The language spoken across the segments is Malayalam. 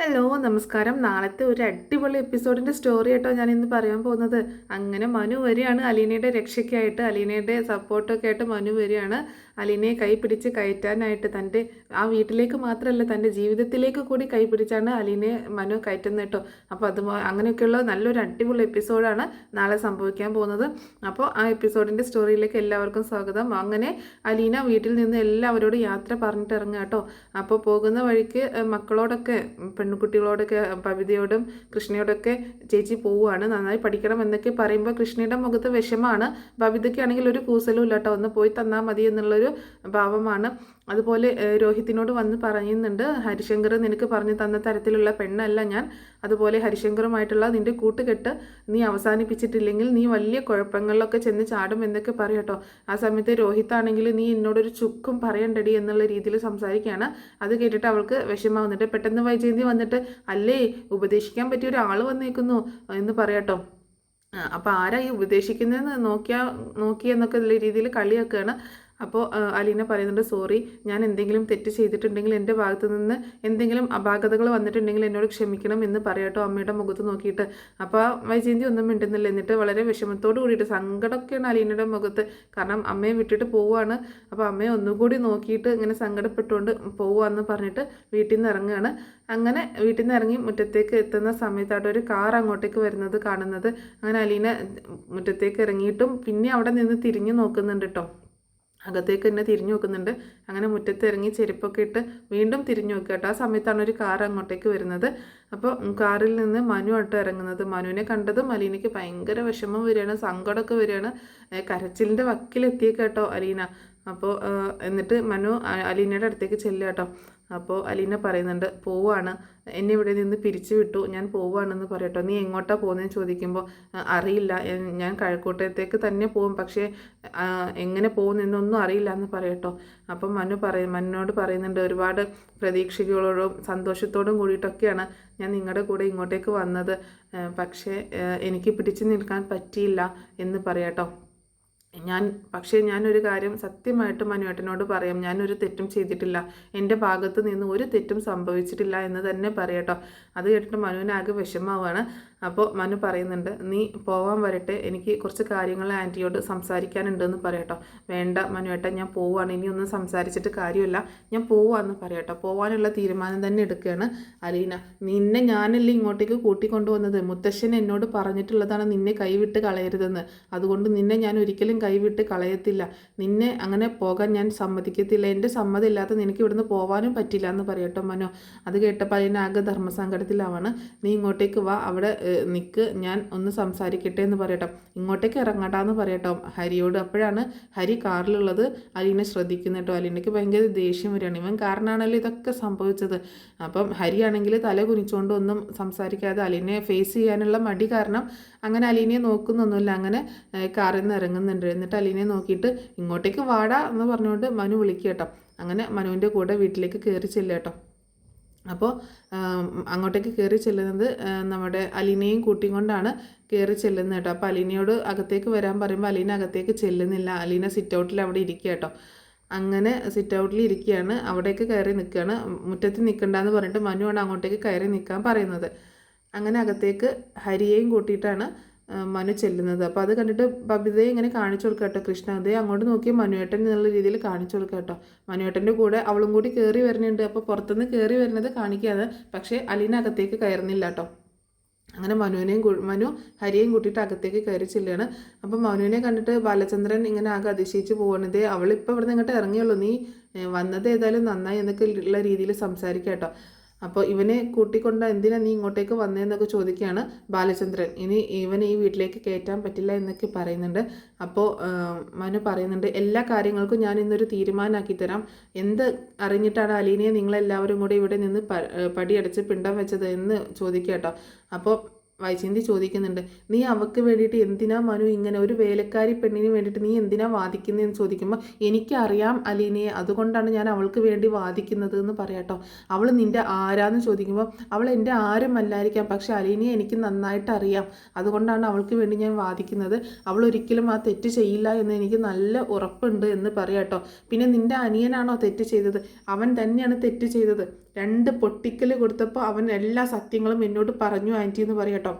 ഹലോ നമസ്കാരം. നാളത്തെ ഒരു അടിപൊളി എപ്പിസോഡിൻ്റെ സ്റ്റോറി ആയിട്ടോ ഞാനിന്ന് പറയാൻ പോകുന്നത്. അങ്ങനെ മനു വരികയാണ് അലീനയുടെ രക്ഷയ്ക്കായിട്ട്, അലീനയുടെ സപ്പോർട്ടൊക്കെ ആയിട്ട് മനു വരികയാണ് അലീനയെ കൈ പിടിച്ച് കയറ്റാനായിട്ട്. തൻ്റെ ആ വീട്ടിലേക്ക് മാത്രമല്ല തൻ്റെ ജീവിതത്തിലേക്ക് കൂടി കൈ പിടിച്ചാണ് അലീനയെ മനു കയറ്റുന്നത് കേട്ടോ. അപ്പോൾ അങ്ങനെയൊക്കെയുള്ള നല്ലൊരു അടിപൊളി എപ്പിസോഡാണ് നാളെ സംഭവിക്കാൻ പോകുന്നത്. അപ്പോൾ ആ എപ്പിസോഡിൻ്റെ സ്റ്റോറിയിലേക്ക് എല്ലാവർക്കും സ്വാഗതം. അങ്ങനെ അലീന വീട്ടിൽ നിന്ന് എല്ലാവരോടും യാത്ര പറഞ്ഞിട്ട് ഇറങ്ങുക കേട്ടോ. അപ്പോൾ പോകുന്ന വഴിക്ക് മക്കളോടൊക്കെ പെൺകുട്ടികളോടൊക്കെ പവിതയോടും കൃഷ്ണയോടൊക്കെ ചേച്ചി പോവുകയാണ്, നന്നായി പഠിക്കണം എന്നൊക്കെ പറയുമ്പോൾ കൃഷ്ണയുടെ മുഖത്ത് വിഷമാണ്. ഭവിതയ്ക്കാണെങ്കിൽ ഒരു കൂസലും ഇല്ല കേട്ടോ, ഒന്ന് പോയി തന്നാൽ മതി എന്നുള്ളൊരു ഭാവമാണ്. അതുപോലെ രോഹിത്തിനോട് വന്ന് പറയുന്നുണ്ട്, ഹരിശങ്കർ നിനക്ക് പറഞ്ഞു തന്ന തരത്തിലുള്ള പെണ്ണല്ല ഞാൻ. അതുപോലെ ഹരിശങ്കറുമായിട്ടുള്ള നിൻ്റെ കൂട്ടുകെട്ട് നീ അവസാനിപ്പിച്ചിട്ടില്ലെങ്കിൽ നീ വലിയ കുഴപ്പങ്ങളിലൊക്കെ ചെന്ന് ചാടും എന്നൊക്കെ പറയും കേട്ടോ. ആ സമയത്ത് രോഹിത്താണെങ്കിൽ നീ എന്നോടൊരു ചുക്കും പറയണ്ടടി എന്നുള്ള രീതിയിൽ സംസാരിക്കുകയാണ്. അത് കേട്ടിട്ട് അവൾക്ക് വിഷമാവുന്നുണ്ട്. പെട്ടെന്ന് വൈജയന്തി വന്നിട്ട്, അല്ലേ ഉപദേശിക്കാൻ പറ്റിയ ഒരാൾ വന്നേക്കുന്നു എന്ന് പറയാട്ടോ. അപ്പോൾ ആരാ ഈ ഉപദേശിക്കുന്നതെന്ന് നോക്കിയെന്നൊക്കെ ഉള്ള രീതിയിൽ കളിയാക്കുകയാണ്. അപ്പോൾ അലീന പറയുന്നുണ്ട്, സോറി, ഞാൻ എന്തെങ്കിലും തെറ്റ് ചെയ്തിട്ടുണ്ടെങ്കിൽ എൻ്റെ ഭാഗത്തു നിന്ന് എന്തെങ്കിലും അപാകതകൾ വന്നിട്ടുണ്ടെങ്കിൽ എന്നോട് ക്ഷമിക്കണം എന്ന് പറയാട്ടോ അമ്മയുടെ മുഖത്ത് നോക്കിയിട്ട്. അപ്പോൾ വൈജയന്തി ഒന്നും മിണ്ടുന്നില്ല. എന്നിട്ട് വളരെ വിഷമത്തോട് കൂടിയിട്ട് സങ്കടമൊക്കെയാണ് അലീനയുടെ മുഖത്ത്. കാരണം അമ്മയെ വിട്ടിട്ട് പോവുകയാണ്. അപ്പോൾ അമ്മയെ ഒന്നുകൂടി നോക്കിയിട്ട് ഇങ്ങനെ സങ്കടപ്പെട്ടുകൊണ്ട് പോവുകയെന്ന് പറഞ്ഞിട്ട് വീട്ടിൽ നിന്ന് ഇറങ്ങുകയാണ്. അങ്ങനെ വീട്ടിൽ നിന്ന് ഇറങ്ങി മുറ്റത്തേക്ക് എത്തുന്ന സമയത്തായിട്ട് ഒരു കാർ അങ്ങോട്ടേക്ക് വരുന്നത് കാണുന്നത്. അങ്ങനെ അലീന മുറ്റത്തേക്ക് ഇറങ്ങിയിട്ടും പിന്നെ അവിടെ നിന്ന് തിരിഞ്ഞു നോക്കുന്നുണ്ട് കേട്ടോ. അകത്തേക്ക് തന്നെ തിരിഞ്ഞു നോക്കുന്നുണ്ട്. അങ്ങനെ മുറ്റത്ത് ഇറങ്ങി ചെരുപ്പൊക്കെ ഇട്ട് വീണ്ടും തിരിഞ്ഞു നോക്കുക കേട്ടോ. ആ സമയത്താണ് ഒരു കാർ അങ്ങോട്ടേക്ക് വരുന്നത്. അപ്പോൾ കാറിൽ നിന്ന് മനു ആട്ടോ ഇറങ്ങുന്നത്. മനുവിനെ കണ്ടതും അലീനയ്ക്ക് ഭയങ്കര വിഷമം വരികയാണ്, സങ്കടമൊക്കെ വരികയാണ്. കരച്ചിലിൻ്റെ വക്കിലെത്തിയേക്ക് കേട്ടോ അലീന. അപ്പോൾ എന്നിട്ട് മനു അലീനയുടെ അടുത്തേക്ക് ചെല്ലുക കേട്ടോ. അപ്പോൾ അലീന പറയുന്നുണ്ട്, പോവാണ്, എന്നെ ഇവിടെ നിന്ന് പിരിച്ചു വിട്ടു, ഞാൻ പോവുകയാണെന്ന് പറയട്ടോ. നീ എങ്ങോട്ടാണ് പോകുന്നതെന്ന് ചോദിക്കുമ്പോൾ അറിയില്ല, ഞാൻ കഴക്കൂട്ടത്തേക്ക് തന്നെ പോകും, പക്ഷേ എങ്ങനെ പോകുന്നതെന്നൊന്നും അറിയില്ല എന്ന് പറയട്ടോ. അപ്പം മനുവിനോട് പറയുന്നുണ്ട്, ഒരുപാട് പ്രതീക്ഷകളോടും സന്തോഷത്തോടും കൂടിയിട്ടൊക്കെയാണ് ഞാൻ നിങ്ങളുടെ കൂടെ ഇങ്ങോട്ടേക്ക് വന്നത്, പക്ഷേ എനിക്ക് പിടിച്ചു നിൽക്കാൻ പറ്റിയില്ല എന്ന് പറയാട്ടോ. പക്ഷേ ഞാനൊരു കാര്യം സത്യമായിട്ട് മനുവേട്ടനോട് പറയാം, ഞാനൊരു തെറ്റും ചെയ്തിട്ടില്ല, എൻ്റെ ഭാഗത്ത് നിന്ന് ഒരു തെറ്റും സംഭവിച്ചിട്ടില്ല എന്ന് തന്നെ പറയട്ടോ. അത് കേട്ടിട്ട് മനുവിനാകെ വിഷമമാവാണ്. അപ്പോൾ മനു പറയുന്നുണ്ട്, നീ പോവാൻ വരട്ടെ, എനിക്ക് കുറച്ച് കാര്യങ്ങൾ ആൻറ്റിയോട് സംസാരിക്കാനുണ്ടെന്ന് പറയട്ടോ. വേണ്ട മനുവേട്ട, ഞാൻ പോവുകയാണ്, ഇനി ഒന്നും സംസാരിച്ചിട്ട് കാര്യമില്ല, ഞാൻ പോവാന്ന് പറയട്ടോ. പോവാനുള്ള തീരുമാനം തന്നെ എടുക്കുകയാണ് അലീന. നിന്നെ ഞാനല്ലേ ഇങ്ങോട്ടേക്ക് കൂട്ടിക്കൊണ്ടുവന്നത്, മുത്തശ്ശൻ എന്നോട് പറഞ്ഞിട്ടുള്ളതാണ് നിന്നെ കൈവിട്ട് കളയരുതെന്ന്. അതുകൊണ്ട് നിന്നെ ഞാൻ ഒരിക്കലും കൈവിട്ട് കളയത്തില്ല, നിന്നെ അങ്ങനെ പോകാൻ ഞാൻ സമ്മതിക്കത്തില്ല, എൻ്റെ സമ്മതം ഇല്ലാത്ത നിനക്ക് ഇവിടുന്ന് പോകാനും പറ്റില്ല എന്ന് പറയട്ടോ മനു. അത് കേട്ടപ്പോൾ അലീന ആകെ ധർമ്മസങ്കടത്തിലാവാണ്. നീ ഇങ്ങോട്ടേക്ക് വാ, അവിടെ നിൽക്ക്, ഞാൻ ഒന്ന് സംസാരിക്കട്ടെ എന്ന് പറയട്ടോ. ഇങ്ങോട്ടേക്ക് ഇറങ്ങട്ടാന്ന് പറയട്ടോ ഹരിയോട്. അപ്പോഴാണ് ഹരി കാറിലുള്ളത് അലീന ശ്രദ്ധിക്കുന്നത് കേട്ടോ. അലീനയ്ക്ക് ഭയങ്കര ദേഷ്യം വരികയാണ്, ഇവൻ കാരണമാണല്ലോ ഇതൊക്കെ സംഭവിച്ചത്. അപ്പം ഹരിയാണെങ്കിൽ തല കുനിച്ചുകൊണ്ട് ഒന്നും സംസാരിക്കാതെ അലീനയെ ഫേസ് ചെയ്യാനുള്ള മടി കാരണം അങ്ങനെ അലീനയെ നോക്കുന്നൊന്നുമില്ല. അങ്ങനെ കാറിൽ നിന്ന് ഇറങ്ങുന്നുണ്ട്. എന്നിട്ട് അലീനയെ നോക്കിയിട്ട് ഇങ്ങോട്ടേക്ക് വാടാ എന്ന് പറഞ്ഞുകൊണ്ട് മനു വിളിക്കുക കേട്ടോ. അങ്ങനെ മനുവിൻ്റെ കൂടെ വീട്ടിലേക്ക് കയറി ചെല്ലുക കേട്ടോ. അപ്പോൾ അങ്ങോട്ടേക്ക് കയറി ചെല്ലുന്നത് നമ്മുടെ അലീനയും കൂട്ടിക്കൊണ്ടാണ് കയറി ചെല്ലുന്നത് കേട്ടോ. അപ്പോൾ അലീനയോട് അകത്തേക്ക് വരാൻ പറയുമ്പോൾ അലീന അകത്തേക്ക് ചെല്ലുന്നില്ല. അലീന സിറ്റ് ഔട്ടിൽ അവിടെ ഇരിക്കുക കേട്ടോ. അങ്ങനെ സിറ്റ് ഔട്ടിൽ ഇരിക്കുകയാണ്, അവിടേക്ക് കയറി നിൽക്കുകയാണ്. മുറ്റത്ത് നിൽക്കണ്ടെന്ന് പറഞ്ഞിട്ട് മനുവാണ് അങ്ങോട്ടേക്ക് കയറി നിൽക്കാൻ പറയുന്നത്. അങ്ങനെ അകത്തേക്ക് ഹരിയെയും കൂട്ടിയിട്ടാണ് മനു ചെല്ലുന്നത്. അപ്പോൾ അത് കണ്ടിട്ട് ബബിതയെ ഇങ്ങനെ കാണിച്ചു കൊടുക്കുക കേട്ടോ. കൃഷ്ണ അതേ അങ്ങോട്ട് നോക്കി മനുവേട്ടൻ എന്നുള്ള രീതിയിൽ കാണിച്ചു കൊടുക്കുക കേട്ടോ. മനുവേട്ടൻ്റെ കൂടെ അവളും കൂടി കയറി വരുന്നുണ്ട്. അപ്പോൾ പുറത്തുനിന്ന് കയറി വരുന്നത് കാണിക്കാതെ, പക്ഷേ അലീന അകത്തേക്ക് കയറുന്നില്ല കേട്ടോ. അങ്ങനെ മനു ഹരിയെയും കൂട്ടിയിട്ട് അകത്തേക്ക് കയറി ചെല്ലുകയാണ്. അപ്പം മനുവിനെ കണ്ടിട്ട് ബാലചന്ദ്രൻ ഇങ്ങനെ ആകെ അതിശയിച്ച് പോവാണ്. ഇതേ അവളിപ്പോൾ ഇവിടെ നിന്ന് ഇങ്ങോട്ട് ഇറങ്ങിയുള്ളൂ, നീ വന്നത് ഏതായാലും നന്നായി എന്നൊക്കെ ഉള്ള രീതിയിൽ സംസാരിക്കാം കേട്ടോ. അപ്പോൾ ഇവനെ കൂട്ടിക്കൊണ്ട് എന്തിനാ നീ ഇങ്ങോട്ടേക്ക് വന്നതെന്നൊക്കെ ചോദിക്കുകയാണ് ബാലചന്ദ്രൻ. ഇനി ഇവനെ ഈ വീട്ടിലേക്ക് കയറ്റാൻ പറ്റില്ല എന്നൊക്കെ പറയുന്നുണ്ട്. അപ്പോൾ മനു പറയുന്നുണ്ട്, എല്ലാ കാര്യങ്ങൾക്കും ഞാൻ ഇന്നൊരു തീരുമാനമാക്കി തരാം. എന്ത് അറിഞ്ഞിട്ടാണ് അലീനയെ നിങ്ങളെല്ലാവരും കൂടി ഇവിടെ നിന്ന് പടിയടച്ച് പിണ്ടം വെച്ചത് എന്ന് ചോദിക്കുക കേട്ടോ. അപ്പോൾ വൈജയന്തി ചോദിക്കുന്നുണ്ട്, നീ അവൾക്ക് വേണ്ടിയിട്ട് എന്തിനാ മനു ഇങ്ങനെ ഒരു വേലക്കാരി പെണ്ണിന് വേണ്ടിയിട്ട് നീ എന്തിനാ വാദിക്കുന്നതെന്ന് ചോദിക്കുമ്പോൾ എനിക്കറിയാം അലീനയെ, അതുകൊണ്ടാണ് ഞാൻ അവൾക്ക് വേണ്ടി വാദിക്കുന്നത് എന്ന് പറയാട്ടോ. അവൾ നിൻ്റെ ആരാന്ന് ചോദിക്കുമ്പോൾ അവൾ എൻ്റെ ആരും അല്ലായിരിക്കാം, പക്ഷെ അലീനയെ എനിക്ക് നന്നായിട്ട് അറിയാം, അതുകൊണ്ടാണ് അവൾക്ക് വേണ്ടി ഞാൻ വാദിക്കുന്നത്. അവൾ ഒരിക്കലും ആ തെറ്റ് ചെയ്യില്ല എന്ന് എനിക്ക് നല്ല ഉറപ്പുണ്ട് എന്ന് പറയാട്ടോ. പിന്നെ നിൻ്റെ അനിയനാണോ തെറ്റ് ചെയ്തത്? അവൻ തന്നെയാണ് തെറ്റ് ചെയ്തത്. 2 പൊട്ടിക്കൽ കൊടുത്തപ്പോൾ അവൻ എല്ലാ സത്യങ്ങളും എന്നോട് പറഞ്ഞു ആൻറ്റി എന്ന് പറയട്ടോ.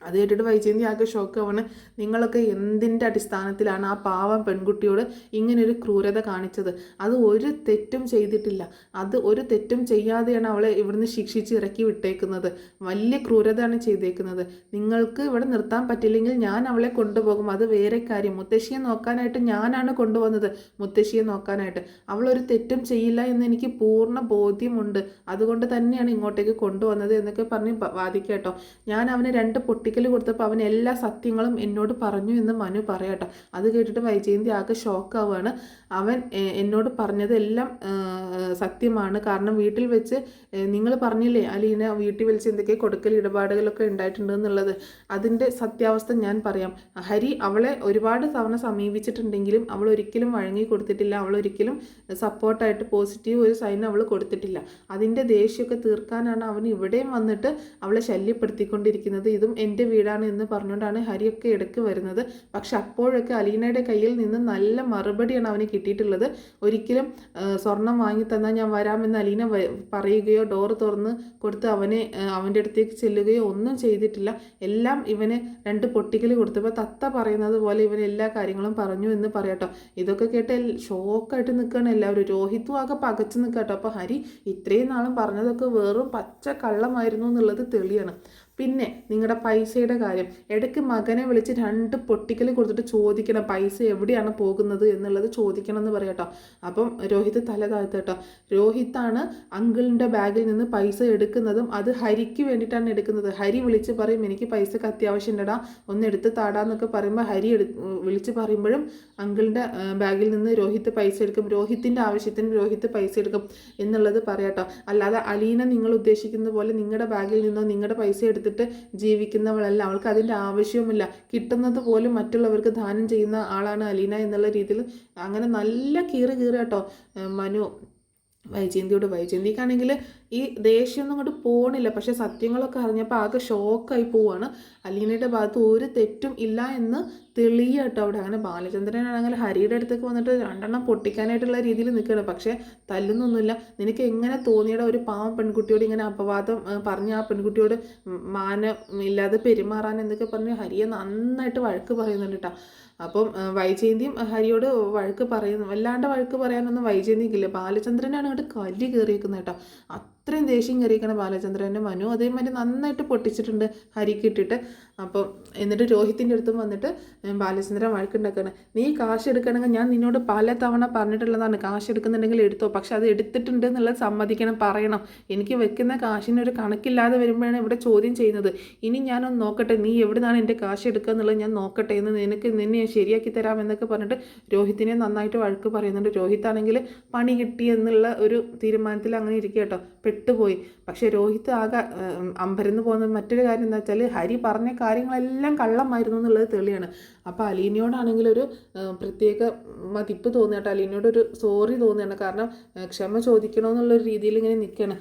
അത് കേട്ടിട്ട് വൈജയന്തി ആകെ ഷോക്ക് ആവാണ്. നിങ്ങളൊക്കെ എന്തിൻ്റെ അടിസ്ഥാനത്തിലാണ് ആ പാവം പെൺകുട്ടിയോട് ഇങ്ങനൊരു ക്രൂരത കാണിച്ചത്? അത് ഒരു തെറ്റും ചെയ്തിട്ടില്ല. അത് ഒരു തെറ്റും ചെയ്യാതെയാണ് അവളെ ഇവിടുന്ന് ശിക്ഷിച്ച് ഇറക്കി വിട്ടേക്കുന്നത്. വലിയ ക്രൂരതയാണ് ചെയ്തേക്കുന്നത്. നിങ്ങൾക്ക് ഇവിടെ നിർത്താൻ പറ്റില്ലെങ്കിൽ ഞാൻ അവളെ കൊണ്ടുപോകും, അത് വേറെ കാര്യം. മുത്തശ്ശിയെ നോക്കാനായിട്ട് ഞാനാണ് കൊണ്ടുവന്നത്, മുത്തശ്ശിയെ നോക്കാനായിട്ട്. അവളൊരു തെറ്റും ചെയ്യില്ല എന്ന് എനിക്ക് പൂർണ്ണ ബോധ്യമുണ്ട്, അതുകൊണ്ട് തന്നെയാണ് ഇങ്ങോട്ടേക്ക് കൊണ്ടുവന്നത് എന്നൊക്കെ പറഞ്ഞ് വാദിക്കാട്ടോ. ഞാൻ അവന് 2 പൊട്ടിക്കൽ കൊടുത്തപ്പോൾ അവൻ എല്ലാ സത്യങ്ങളും എന്നോട് പറഞ്ഞു എന്ന് മനു പറയാട്ടോ. അത് കേട്ടിട്ട് വൈജയന്തി ആകെ ഷോക്കാവുകയാണ്. അവൻ എന്നോട് പറഞ്ഞതെല്ലാം സത്യമാണ്. കാരണം വീട്ടിൽ വെച്ച് നിങ്ങൾ പറഞ്ഞില്ലേ അലീന വീട്ടിൽ വെച്ച് എന്തൊക്കെ കൊടുക്കൽ ഇടപാടുകളൊക്കെ ഉണ്ടായിട്ടുണ്ട് എന്നുള്ളത്, അതിൻ്റെ സത്യാവസ്ഥ ഞാൻ പറയാം. ഹരി അവളെ ഒരുപാട് തവണ സമീപിച്ചിട്ടുണ്ടെങ്കിലും അവൾ ഒരിക്കലും വഴങ്ങി കൊടുത്തിട്ടില്ല. അവൾ ഒരിക്കലും സപ്പോർട്ടായിട്ട് പോസിറ്റീവ് ഒരു സൈൻ അവൾ കൊടുത്തിട്ടില്ല. അതിൻ്റെ ദേഷ്യമൊക്കെ തീർക്കാനാണ് അവൻ ഇവിടെയും വന്നിട്ട് അവളെ ശല്യപ്പെടുത്തിക്കൊണ്ടിരിക്കുന്നത്. ഇതും എൻ്റെ വീടാണ് എന്ന് പറഞ്ഞുകൊണ്ടാണ് ഹരിയൊക്കെ ഇടയ്ക്ക് വരുന്നത്. പക്ഷെ അപ്പോഴൊക്കെ അലീനയുടെ കയ്യിൽ നിന്ന് നല്ല മറുപടിയാണ് അവന് കിട്ടിയിട്ടുള്ളത്. ഒരിക്കലും സ്വർണം വാങ്ങി തന്നാൽ ഞാൻ വരാമെന്ന് അലീന പറയുകയോ ഡോറ് തുറന്ന് കൊടുത്ത് അവൻ്റെ അടുത്തേക്ക് ചെല്ലുകയോ ഒന്നും ചെയ്തിട്ടില്ല. എല്ലാം ഇവന് 2 പൊട്ടിക്കൽ കൊടുത്തപ്പോൾ തത്ത പറയുന്നത് പോലെ ഇവൻ എല്ലാ കാര്യങ്ങളും പറഞ്ഞു എന്ന് പറയാട്ടോ. ഇതൊക്കെ കേട്ട് ഷോക്കായിട്ട് നിൽക്കുകയാണ് എല്ലാവരും. രോഹിത്തും ആകെ പകച്ചു നിൽക്കാട്ടോ. അപ്പോൾ ഹരി ഇത്രയും നാളും പറഞ്ഞതൊക്കെ വെറും പച്ച കള്ളമായിരുന്നു എന്നുള്ളത് തെളിയാണ്. പിന്നെ നിങ്ങളുടെ പൈസയുടെ കാര്യം, ഇടയ്ക്ക് മകനെ വിളിച്ച് 2 പൊട്ടിക്കൽ കൊടുത്തിട്ട് ചോദിക്കണം പൈസ എവിടെയാണ് പോകുന്നത് എന്നുള്ളത് ചോദിക്കണം എന്ന് പറയാട്ടോ. അപ്പം രോഹിത്ത് തല താഴ്ത്തട്ടോ. രോഹിത്താണ് അങ്കിളിൻ്റെ ബാഗിൽ നിന്ന് പൈസ എടുക്കുന്നതും അത് ഹരിക്ക് വേണ്ടിയിട്ടാണ് എടുക്കുന്നത്. ഹരി വിളിച്ച് പറയും എനിക്ക് പൈസക്ക് അത്യാവശ്യം ഉണ്ടടാ, ഒന്ന് എടുത്ത് താടാന്നൊക്കെ പറയുമ്പോൾ ഹരി വിളിച്ച് പറയുമ്പോഴും അങ്കിളിൻ്റെ ബാഗിൽ നിന്ന് രോഹിത്ത് പൈസ എടുക്കും, രോഹിത്തിൻ്റെ ആവശ്യത്തിന് രോഹിത്ത് പൈസ എടുക്കും എന്നുള്ളത് പറയാട്ടോ. അല്ലാതെ അലീന നിങ്ങൾ ഉദ്ദേശിക്കുന്ന പോലെ നിങ്ങളുടെ ബാഗിൽ നിന്നോ നിങ്ങളുടെ പൈസ എടുത്തിട്ട് ജീവിക്കുന്നവളല്ല. അവൾക്ക് അതിൻ്റെ ആവശ്യവുമില്ല. കിട്ടുന്നത് പോലും മറ്റുള്ളവർക്ക് ദാനം ചെയ്യുന്ന ആളാണ് അലീന എന്നുള്ള രീതിയിൽ അങ്ങനെ നല്ല കീറി കേട്ടോ മനു വൈജയന്തിക്കാണെങ്കിൽ ഈ ദേഷ്യമൊന്നും അങ്ങോട്ട് പോകണില്ല. പക്ഷെ സത്യങ്ങളൊക്കെ അറിഞ്ഞപ്പോൾ ആകെ ഷോക്കായി പോവാണ്. അലീനയുടെ ഭാഗത്ത് ഒരു തെറ്റും ഇല്ല എന്ന് തെളിയാട്ടോ അവിടെ. അങ്ങനെ ബാലചന്ദ്രനാണെങ്കിൽ ഹരിയുടെ അടുത്തേക്ക് വന്നിട്ട് 2 പൊട്ടിക്കാനായിട്ടുള്ള രീതിയിൽ നിൽക്കുകയാണ്. പക്ഷേ തല്ലുന്നൊന്നുമില്ല. നിനക്ക് എങ്ങനെ തോന്നിയുടെ ഒരു പാവം പെൺകുട്ടിയോട് ഇങ്ങനെ അപവാദം പറഞ്ഞ് ആ പെൺകുട്ടിയോട് മാനം ഇല്ലാതെ പെരുമാറാൻ എന്നൊക്കെ പറഞ്ഞ് ഹരിയെ നന്നായിട്ട് വഴക്ക് പറയുന്നുണ്ട് കേട്ടോ. അപ്പം വൈജയന്തിയും ഹരിയോട് വഴക്ക് പറയുന്നു. വല്ലാണ്ട് വഴക്ക് പറയാനൊന്നും വൈജയന്തിക്കില്ല. ബാലചന്ദ്രനാണ് അങ്ങോട്ട് കല്ല് കയറിയിരിക്കുന്നത് കേട്ടോ. അത്രയും ദേഷ്യം കയറിയിരിക്കണ ബാലചന്ദ്രൻ്റെ മനു അതേമാതിരി നന്നായിട്ട് പൊട്ടിച്ചിട്ടുണ്ട് ഹരിക്ക് ഇട്ടിട്ട്. അപ്പം എന്നിട്ട് രോഹിത്തിൻ്റെ അടുത്തും വന്നിട്ട് ബാലചന്ദ്രൻ വഴക്കുണ്ടാക്കുകയാണ്. നീ കാശ് എടുക്കണമെങ്കിൽ ഞാൻ നിന്നോട് പല തവണ പറഞ്ഞിട്ടുള്ളതാണ്, കാശ് എടുക്കുന്നുണ്ടെങ്കിൽ എടുത്തോ, പക്ഷെ അത് എടുത്തിട്ടുണ്ട് എന്നുള്ളത് സമ്മതിക്കണം, പറയണം. എനിക്ക് വെക്കുന്ന കാശിനൊരു കണക്കില്ലാതെ വരുമ്പോഴാണ് ഇവിടെ ചോദ്യം ചെയ്യുന്നത്. ഇനി ഞാനൊന്ന് നോക്കട്ടെ, നീ എവിടെ നിന്നാണ് എൻ്റെ കാശ് എടുക്കുക എന്നുള്ളത് ഞാൻ നോക്കട്ടെ എന്ന് നിന്നെ ഞാൻ ശരിയാക്കി തരാം എന്നൊക്കെ പറഞ്ഞിട്ട് രോഹിത്തിനെ നന്നായിട്ട് വഴക്ക് പറയുന്നുണ്ട്. രോഹിത്താണെങ്കിൽ പണി കിട്ടി എന്നുള്ള ഒരു തീരുമാനത്തിൽ അങ്ങനെ ഇരിക്കുക കേട്ടോ. പെട്ടുപോയി. പക്ഷേ രോഹിത്ത് ആകെ അമ്പരന്ന് പോകുന്ന മറ്റൊരു കാര്യം എന്താ വെച്ചാൽ ഹരി പറഞ്ഞ കാര്യങ്ങളെല്ലാം കള്ളമായിരുന്നു എന്നുള്ളത് തെളിയാണ്. അപ്പോൾ അലീനയോടാണെങ്കിൽ ഒരു പ്രത്യേക മതിപ്പ് തോന്നുകട്ടോ. അലീനയോടൊരു സോറി തോന്നുകയാണ്. കാരണം ക്ഷമ ചോദിക്കണമെന്നുള്ളൊരു രീതിയിൽ ഇങ്ങനെ നിൽക്കുകയാണ്.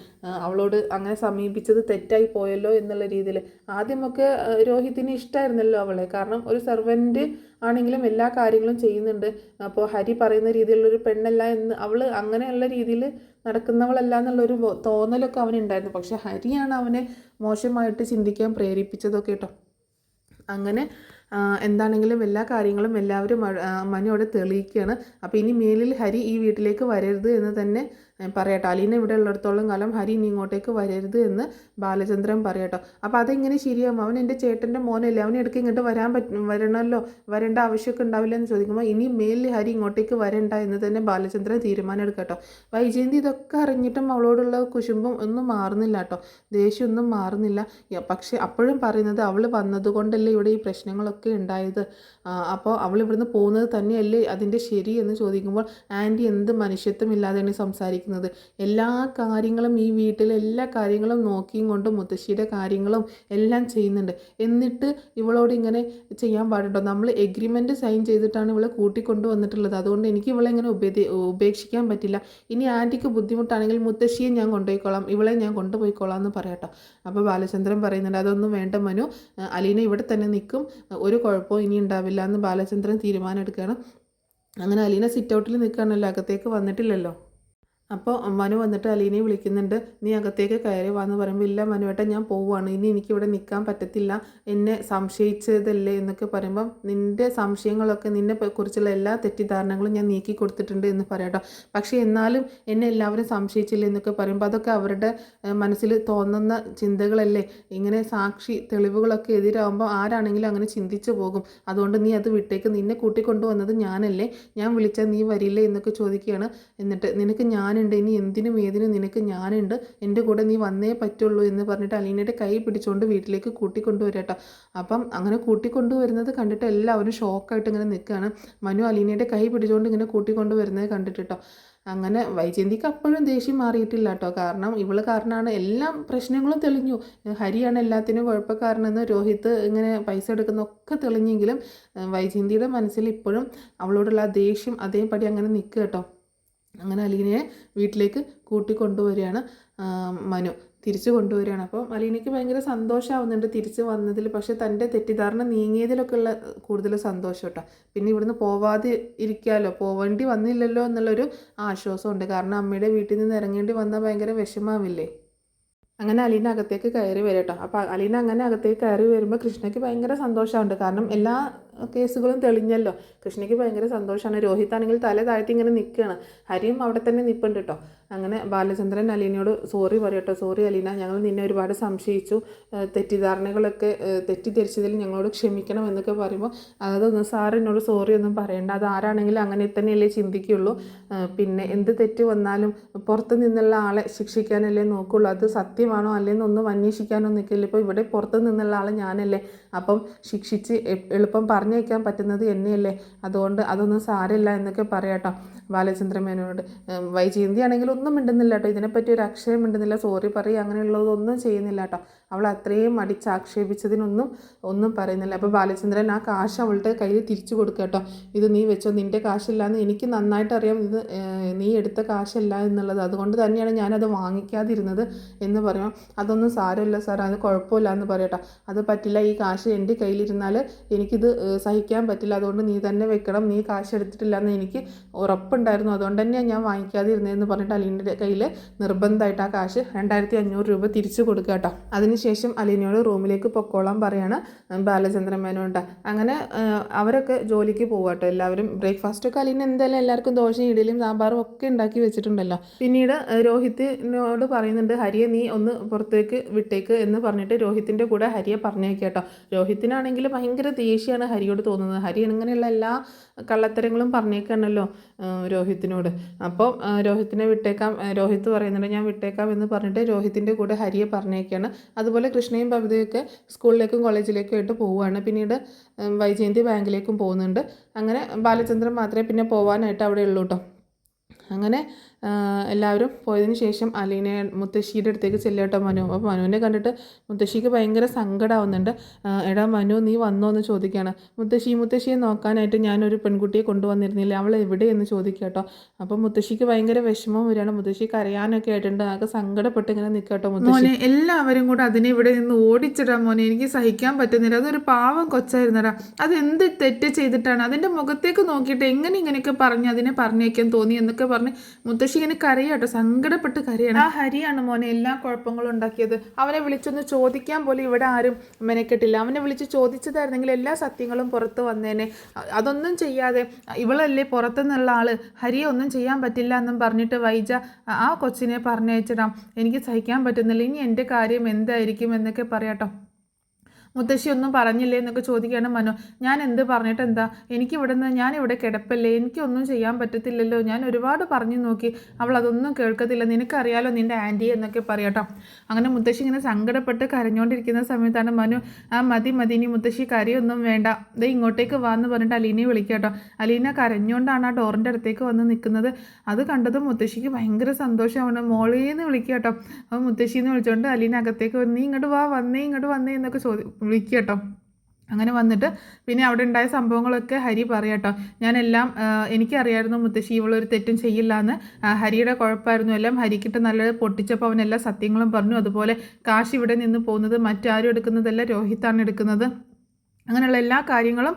അവളോട് അങ്ങനെ സമീപിച്ചത് തെറ്റായി പോയല്ലോ എന്നുള്ള രീതിയിൽ. ആദ്യമൊക്കെ രോഹിത്തിന് ഇഷ്ടമായിരുന്നല്ലോ അവളെ. കാരണം ഒരു സെർവൻറ്റ് ആണെങ്കിലും എല്ലാ കാര്യങ്ങളും ചെയ്യുന്നുണ്ട്. അപ്പോൾ ഹരി പറയുന്ന രീതിയിലുള്ളൊരു പെണ്ണല്ല എന്ന് അവൾ അങ്ങനെയുള്ള രീതിയിൽ നടക്കുന്നവളല്ല എന്നുള്ളൊരു തോന്നലൊക്കെ അവനുണ്ടായിരുന്നു. പക്ഷെ ഹരിയാണ് അവനെ മോശമായിട്ട് ചിന്തിക്കാൻ പ്രേരിപ്പിച്ചതൊക്കെ കേട്ടോ. അങ്ങനെ എന്താണെങ്കിലും എല്ലാ കാര്യങ്ങളും എല്ലാവരും മനോടെ തെളിയിക്കുകയാണ്. അപ്പോൾ ഇനി മേലിൽ ഹരി ഈ വീട്ടിലേക്ക് വരരുത് എന്ന് തന്നെ പറയട്ടോ. അലീന ഇവിടെ ഉള്ളിടത്തോളം കാലം ഹരി ഇനി ഇങ്ങോട്ടേക്ക് വരരുത് എന്ന് ബാലചന്ദ്രൻ പറയട്ടോ. അപ്പോൾ അതെങ്ങനെ ശരിയാവും? അവൻ എൻ്റെ ചേട്ടൻ്റെ മോനല്ലേ, അവൻ ഇടയ്ക്ക് ഇങ്ങോട്ട് വരണമല്ലോ, വരേണ്ട ആവശ്യമൊക്കെ ഉണ്ടാവില്ല എന്ന് ചോദിക്കുമ്പോൾ ഇനി മേലിൽ ഹരി ഇങ്ങോട്ടേക്ക് വരണ്ട എന്ന് തന്നെ ബാലചന്ദ്രൻ തീരുമാനം എടുക്കട്ടോ. വൈജയന്തി ഇതൊക്കെ അറിഞ്ഞിട്ടും അവളോടുള്ള കുശുമ്പം ഒന്നും മാറുന്നില്ല കേട്ടോ, ദേഷ്യമൊന്നും മാറുന്നില്ല. പക്ഷേ അപ്പോഴും പറയുന്നത് അവൾ വന്നതുകൊണ്ടല്ലേ ഇവിടെ ഈ പ്രശ്നങ്ങളൊക്കെ ഉണ്ടായത്. അപ്പോൾ അവൾ ഇവിടുന്ന് പോകുന്നത് തന്നെയല്ലേ അതിൻ്റെ ശരി എന്ന് ചോദിക്കുമ്പോൾ ആൻറ്റി എന്ത് മനുഷ്യത്വം ഇല്ലാതെയാണ് സംസാരിക്കുന്നത്. എല്ലാ കാര്യങ്ങളും ഈ വീട്ടിലെ എല്ലാ കാര്യങ്ങളും നോക്കിയും കൊണ്ട് മുത്തശ്ശിയുടെ കാര്യങ്ങളും എല്ലാം ചെയ്യുന്നുണ്ട്. എന്നിട്ട് ഇവളോട് ഇങ്ങനെ ചെയ്യാൻ പാടുണ്ടോ? നമ്മൾ എഗ്രിമെൻ്റ് സൈൻ ചെയ്തിട്ടാണ് ഇവളെ കൂട്ടിക്കൊണ്ടു വന്നിട്ടുള്ളത്. അതുകൊണ്ട് എനിക്ക് ഇവളെ ഇങ്ങനെ ഉപേക്ഷിക്കാൻ പറ്റില്ല. ഇനി ആൻറ്റിക്ക് ബുദ്ധിമുട്ടാണെങ്കിൽ മുത്തശ്ശിയെ ഞാൻ കൊണ്ടുപോയിക്കോളാം, ഇവളെ ഞാൻ കൊണ്ടുപോയിക്കോളാം എന്ന് പറയാട്ടോ. അപ്പോൾ ബാലചന്ദ്രൻ പറയുന്നുണ്ട് അതൊന്നും വേണ്ട മനു, അലീന ഇവിടെ തന്നെ നിൽക്കും, ഒരു കുഴപ്പവും ഇനി ഉണ്ടാവില്ല എന്ന് ബാലചന്ദ്രൻ തീരുമാനം എടുക്കുകയാണ്. അങ്ങനെ അലീന സിറ്റ് ഔട്ടിൽ നിൽക്കുകയാണല്ലോ, അകത്തേക്ക് വന്നിട്ടില്ലല്ലോ. അപ്പോൾ മനു വന്നിട്ട് അലീനയെ വിളിക്കുന്നുണ്ട്. നീ അകത്തേക്ക് കയറി വാന്ന് പറയുമ്പോൾ ഇല്ല മനുവേട്ടൻ ഞാൻ പോവുകയാണ്, ഇനി എനിക്കിവിടെ നിൽക്കാൻ പറ്റത്തില്ല, എന്നെ സംശയിച്ചതല്ലേ എന്നൊക്കെ പറയുമ്പം നിൻ്റെ സംശയങ്ങളൊക്കെ നിന്നെ കുറിച്ചുള്ള എല്ലാ തെറ്റിദ്ധാരണകളും ഞാൻ നീക്കി കൊടുത്തിട്ടുണ്ട് എന്ന് പറയാട്ടോ. പക്ഷേ എന്നാലും എന്നെ എല്ലാവരും സംശയിച്ചില്ലേ എന്നൊക്കെ പറയുമ്പോൾ അതൊക്കെ അവരുടെ മനസ്സിൽ തോന്നുന്ന ചിന്തകളല്ലേ. ഇങ്ങനെ സാക്ഷി തെളിവുകളൊക്കെ എതിരാകുമ്പോൾ ആരാണെങ്കിലും അങ്ങനെ ചിന്തിച്ചു പോകും. അതുകൊണ്ട് നീ അത് വിട്ടേക്ക്, നിന്നെ കൂട്ടിക്കൊണ്ടുവന്നത് ഞാനല്ലേ, ഞാൻ വിളിച്ചാൽ നീ വരില്ലേ എന്നൊക്കെ ചോദിക്കുകയാണ്. എന്നിട്ട് നിനക്ക് ഞാനുണ്ട്, ഇനി എന്തിനും ഏതിനും നിനക്ക് ഞാനുണ്ട്, എൻ്റെ കൂടെ നീ വന്നേ പറ്റുള്ളൂ എന്ന് പറഞ്ഞിട്ട് അലീനയുടെ കൈ പിടിച്ചുകൊണ്ട് വീട്ടിലേക്ക് കൂട്ടിക്കൊണ്ടുവരട്ടോ. അപ്പം അങ്ങനെ കൂട്ടിക്കൊണ്ടുവരുന്നത് കണ്ടിട്ട് എല്ലാവരും ഷോക്കായിട്ട് ഇങ്ങനെ നിൽക്കുകയാണ്. മനു അലീനയുടെ കൈ പിടിച്ചുകൊണ്ട് ഇങ്ങനെ കൂട്ടിക്കൊണ്ടുവരുന്നത് കണ്ടിട്ടോ. അങ്ങനെ വൈജയന്തിക്ക് അപ്പോഴും ദേഷ്യം മാറിയിട്ടില്ല കേട്ടോ. കാരണം ഇവള് കാരണമാണ് എല്ലാ പ്രശ്നങ്ങളും തെളിഞ്ഞു. ഹരിയാണ് എല്ലാത്തിനും കുഴപ്പക്കാരനെന്ന് രോഹിത് ഇങ്ങനെ പൈസ എടുക്കുന്നൊക്കെ തെളിഞ്ഞെങ്കിലും വൈജയന്തിയുടെ മനസ്സിൽ ഇപ്പോഴും അവളോടുള്ള ദേഷ്യം അതേപടി അങ്ങനെ നിൽക്കുക കേട്ടോ. അങ്ങനെ അലീനയെ വീട്ടിലേക്ക് കൂട്ടിക്കൊണ്ടുവരികയാണ് മനു, തിരിച്ചു കൊണ്ടുവരികയാണ്. അപ്പോൾ അലീനയ്ക്ക് ഭയങ്കര സന്തോഷമാവുന്നുണ്ട് തിരിച്ച് വന്നതിൽ. പക്ഷേ തൻ്റെ തെറ്റിദ്ധാരണ നീങ്ങിയതിലൊക്കെ ഉള്ള കൂടുതൽ സന്തോഷം കേട്ടോ. പിന്നെ ഇവിടുന്ന് പോവാതെ ഇരിക്കാമല്ലോ, പോവേണ്ടി വന്നില്ലല്ലോ എന്നുള്ളൊരു ആശ്വാസമുണ്ട്. കാരണം അമ്മയുടെ വീട്ടിൽ നിന്ന് ഇറങ്ങേണ്ടി വന്നാൽ ഭയങ്കര വിഷമാവില്ലേ. അങ്ങനെ അലീന അകത്തേക്ക് കയറി വരും കേട്ടോ. അപ്പോൾ അലീന അങ്ങനെ അകത്തേക്ക് കയറി വരുമ്പോൾ കൃഷ്ണയ്ക്ക് ഭയങ്കര സന്തോഷമുണ്ട്. കാരണം എല്ലാ കേസുകളും തെളിഞ്ഞല്ലോ. കൃഷ്ണയ്ക്ക് ഭയങ്കര സന്തോഷമാണ്. രോഹിത്താണെങ്കിൽ തല താഴ്ത്തി ഇങ്ങനെ നിൽക്കുകയാണ്. ഹരിയും അവിടെ തന്നെ നിൽപ്പുണ്ട് കേട്ടോ. അങ്ങനെ ബാലചന്ദ്രൻ അലീനയോട് സോറി പറയും കേട്ടോ. സോറി അലീന, ഞങ്ങൾ നിന്നെ ഒരുപാട് സംശയിച്ചു, തെറ്റിദ്ധാരണകളൊക്കെ തെറ്റിദ്ധരിച്ചതിൽ ഞങ്ങളോട് ക്ഷമിക്കണം എന്നൊക്കെ പറയുമ്പോൾ അതൊന്നും സാർ എന്നോട് സോറി ഒന്നും പറയണ്ട, അത് ആരാണെങ്കിലും അങ്ങനെ തന്നെയല്ലേ ചിന്തിക്കുള്ളൂ. പിന്നെ എന്ത് തെറ്റ് വന്നാലും പുറത്ത് നിന്നുള്ള ആളെ ശിക്ഷിക്കാനല്ലേ നോക്കുള്ളൂ, അത് സത്യമാണോ അല്ലേന്നൊന്നും അന്വേഷിക്കാനോ നിൽക്കില്ല. ഇപ്പോൾ ഇവിടെ പുറത്ത് നിന്നുള്ള ആൾ ഞാനല്ലേ, അപ്പം ശിക്ഷിച്ച് എളുപ്പം പറഞ്ഞേക്കാൻ പറ്റുന്നത് എന്നെയല്ലേ, അതുകൊണ്ട് അതൊന്നും സാരമില്ല എന്നൊക്കെ പറയാട്ടോ ബാലചന്ദ്രൻ മേനോനോട്. വൈജയന്തി ആണെങ്കിൽ ഒന്നും മിണ്ടുന്നില്ല കേട്ടോ, ഇതിനെപ്പറ്റി ഒരു അക്ഷരം മിണ്ടുന്നില്ല, സോറി പറയുക അങ്ങനെയുള്ളതൊന്നും ചെയ്യുന്നില്ല കേട്ടോ. അവൾ അത്രയും അടിച്ചാക്ഷേപിച്ചതിനൊന്നും ഒന്നും പറയുന്നില്ല. അപ്പോൾ ബാലചന്ദ്രൻ ആ കാശ് അവളുടെ കയ്യിൽ തിരിച്ചു കൊടുക്കുക കേട്ടോ. ഇത് നീ വെച്ചോ, നിൻ്റെ കാശില്ലാന്ന് എനിക്ക് നന്നായിട്ട് അറിയാം, ഇത് നീ എടുത്ത കാശല്ല എന്നുള്ളത്, അതുകൊണ്ട് തന്നെയാണ് ഞാനത് വാങ്ങിക്കാതിരുന്നത് എന്ന് പറയുമ്പോൾ അതൊന്നും സാരമില്ല സാർ, അത് കുഴപ്പമില്ല എന്ന് പറയട്ടോ. അത് പറ്റില്ല, ഈ കാശ് എൻ്റെ കയ്യിലിരുന്നാൽ എനിക്കിത് സഹിക്കാൻ പറ്റില്ല, അതുകൊണ്ട് നീ തന്നെ വെക്കണം, നീ കാശ് എടുത്തിട്ടില്ല എന്ന് എനിക്ക് ഉറപ്പുണ്ടായിരുന്നു, അതുകൊണ്ട് തന്നെയാണ് ഞാൻ വാങ്ങിക്കാതിരുന്നതെന്ന് പറഞ്ഞിട്ട് അലീനയുടെ കയ്യിൽ നിർബന്ധമായിട്ട് ആ കാശ് 2500 രൂപ തിരിച്ചു കൊടുക്കുക കേട്ടോ. അതിനുശേഷം അലീനയോട് റൂമിലേക്ക് പൊക്കോളാൻ പറയാണ് ബാലചന്ദ്രൻ മേനോൻ. അങ്ങനെ അവരൊക്കെ ജോലിക്ക് പോകുക കേട്ടോ. എല്ലാവരും ബ്രേക്ക്ഫാസ്റ്റൊക്കെ അലീന എന്തായാലും എല്ലാവർക്കും ദോശയും ഇഡലിയും സാമ്പാറും ഒക്കെ ഉണ്ടാക്കി വെച്ചിട്ടുണ്ടല്ലോ. പിന്നീട് രോഹിത്തിനോട് പറയുന്നുണ്ട് ഹരിയെ നീ ഒന്ന് പുറത്തേക്ക് വിട്ടേക്ക് എന്ന് പറഞ്ഞിട്ട് രോഹിത്തിൻ്റെ കൂടെ ഹരിയെ പറഞ്ഞേക്കാം കേട്ടോ. രോഹിത്തിനാണെങ്കിൽ ഭയങ്കര ദേഷ്യമാണ് ഹരിയോട് തോന്നുന്നത്. ഹരി ഇങ്ങനെയുള്ള എല്ലാ കള്ളത്തരങ്ങളും പറഞ്ഞേക്കാണല്ലോ രോഹിത്തിനോട്. അപ്പോൾ രോഹിത്തിനെ വിട്ടേക്കാം, രോഹിത്ത് പറയുന്നുണ്ട് ഞാൻ വിട്ടേക്കാം എന്ന് പറഞ്ഞിട്ട് രോഹിത്തിൻ്റെ കൂടെ ഹരിയെ പറഞ്ഞേക്കാണ്. അതുപോലെ കൃഷ്ണയും ബബിതയൊക്കെ സ്കൂളിലേക്കും കോളേജിലേക്കും ആയിട്ട് പോവുകയാണ്. പിന്നീട് വൈജയന്തി ബാങ്കിലേക്കും പോകുന്നുണ്ട്. അങ്ങനെ ബാലചന്ദ്രൻ മാത്രമേ പിന്നെ പോകാനായിട്ട് അവിടെ ഉള്ളൂ കേട്ടോ. അങ്ങനെ എല്ലാവരും പോയതിന് ശേഷം അലീനെ മുത്തശ്ശിയുടെ അടുത്തേക്ക് ചെല്ലട്ടോ മനു. അപ്പോൾ മനുവിനെ കണ്ടിട്ട് മുത്തശ്ശിക്ക് ഭയങ്കര സങ്കടമാവുന്നുണ്ട്. എടാ മനു നീ വന്നോ എന്ന് ചോദിക്കുകയാണ്. മുത്തശ്ശിയെ നോക്കാനായിട്ട് ഞാനൊരു പെൺകുട്ടിയെ കൊണ്ടുവന്നിരുന്നില്ല, അവൾ എവിടെയെന്ന് ചോദിക്കുക കേട്ടോ. അപ്പോൾ മുത്തശ്ശിക്ക് ഭയങ്കര വിഷമം വരികയാണ്. മുത്തശ്ശി കരയാനൊക്കെ ആയിട്ടുണ്ട്, ആകെ സങ്കടപ്പെട്ട് ഇങ്ങനെ നിൽക്കട്ടോ. മുത്തശ്ശി എല്ലാവരും കൂടെ അതിനെ ഇവിടെ നിന്ന് ഓടിച്ചിടാൻ മോനെ, എനിക്ക് സഹിക്കാൻ പറ്റുന്നില്ല, അതൊരു പാവം കൊച്ചായിരുന്നടാ, അത് എന്ത് തെറ്റ് ചെയ്തിട്ടാണ്, അതിൻ്റെ മുഖത്തേക്ക് നോക്കിയിട്ട് ഇങ്ങനെയൊക്കെ പറഞ്ഞ് അതിനെ പറഞ്ഞേക്കാൻ തോന്നി എന്നൊക്കെ പറഞ്ഞ് മുത്തശ്ശി ഇങ്ങനെ കരയാട്ടോ, സങ്കടപ്പെട്ട് കരയാണ്. ആ ഹരിയാണ് മോനെ എല്ലാ കുഴപ്പങ്ങളും ഉണ്ടാക്കിയത്. അവനെ വിളിച്ചൊന്ന് ചോദിക്കാൻ പോലും ഇവിടെ ആരും മെനക്കെട്ടില്ല. അവനെ വിളിച്ച് ചോദിച്ചതായിരുന്നെങ്കിൽ എല്ലാ സത്യങ്ങളും പുറത്ത് വന്നേനെ. അതൊന്നും ചെയ്യാതെ ഇവളല്ലേ പുറത്തുനിന്നുള്ള ആള്, ഹരിയെ ഒന്നും ചെയ്യാൻ പറ്റില്ല എന്നും പറഞ്ഞിട്ട് വൈജ ആ കൊച്ചിനെ പറഞ്ഞയച്ചിടാം. എനിക്ക് സഹിക്കാൻ പറ്റുന്നില്ല, ഇനി എൻ്റെ കാര്യം എന്തായിരിക്കും എന്നൊക്കെ പറയാട്ടോ. മുത്തശ്ശി ഒന്നും പറഞ്ഞില്ലേ എന്നൊക്കെ ചോദിക്കുകയാണ് മനു. ഞാൻ എന്ത് പറഞ്ഞിട്ട് എന്താ, ഞാനിവിടെ കിടപ്പല്ലേ, എനിക്കൊന്നും ചെയ്യാൻ പറ്റത്തില്ലല്ലോ, ഞാൻ ഒരുപാട് പറഞ്ഞു നോക്കി, അവൾ അതൊന്നും കേൾക്കത്തില്ല, നിനക്കറിയാലോ നിൻ്റെ ആൻറ്റി എന്നൊക്കെ പറയാട്ടോ. അങ്ങനെ മുത്തശ്ശി ഇങ്ങനെ സങ്കടപ്പെട്ട് കരഞ്ഞുകൊണ്ടിരിക്കുന്ന സമയത്താണ് മനു മതി ഇനി മുത്തശ്ശി കരയൊന്നും വേണ്ട, ദേ ഇങ്ങോട്ടേക്ക് വാന്ന് പറഞ്ഞിട്ട് അലീനയെ വിളിക്കാട്ടോ. അലീന കരഞ്ഞുകൊണ്ടാണ് ആ ഡോറിൻ്റെ അടുത്തേക്ക് വന്ന് നിൽക്കുന്നത്. അത് കണ്ടതും മുത്തശ്ശിക്ക് ഭയങ്കര സന്തോഷമാണ്. മോളേന്ന് വിളിക്കാട്ടോ. അപ്പോൾ മുത്തശ്ശിന്ന് വിളിച്ചുകൊണ്ട് അലീന അകത്തേക്ക് വന്ന് നീ ഇങ്ങോട്ട് വന്നേ എന്നൊക്കെ വിളിക്കുക കേട്ടോ. അങ്ങനെ വന്നിട്ട് പിന്നെ അവിടെ ഉണ്ടായ സംഭവങ്ങളൊക്കെ ഹരി പറയാട്ടോ. ഞാനെല്ലാം എനിക്കറിയായിരുന്നു മുത്തശ്ശി ഇവളൊരു തെറ്റും ചെയ്യില്ല എന്ന്, ഹരിയുടെ കുഴപ്പമായിരുന്നു എല്ലാം, ഹരിക്കിട്ട് നല്ലത് പൊട്ടിച്ചപ്പോൾ അവൻ എല്ലാ സത്യങ്ങളും പറഞ്ഞു. അതുപോലെ കാശ് ഇവിടെ നിന്ന് പോകുന്നത് മറ്റാരും എടുക്കുന്നതല്ല, രോഹിത്താണ് എടുക്കുന്നത്, അങ്ങനെയുള്ള എല്ലാ കാര്യങ്ങളും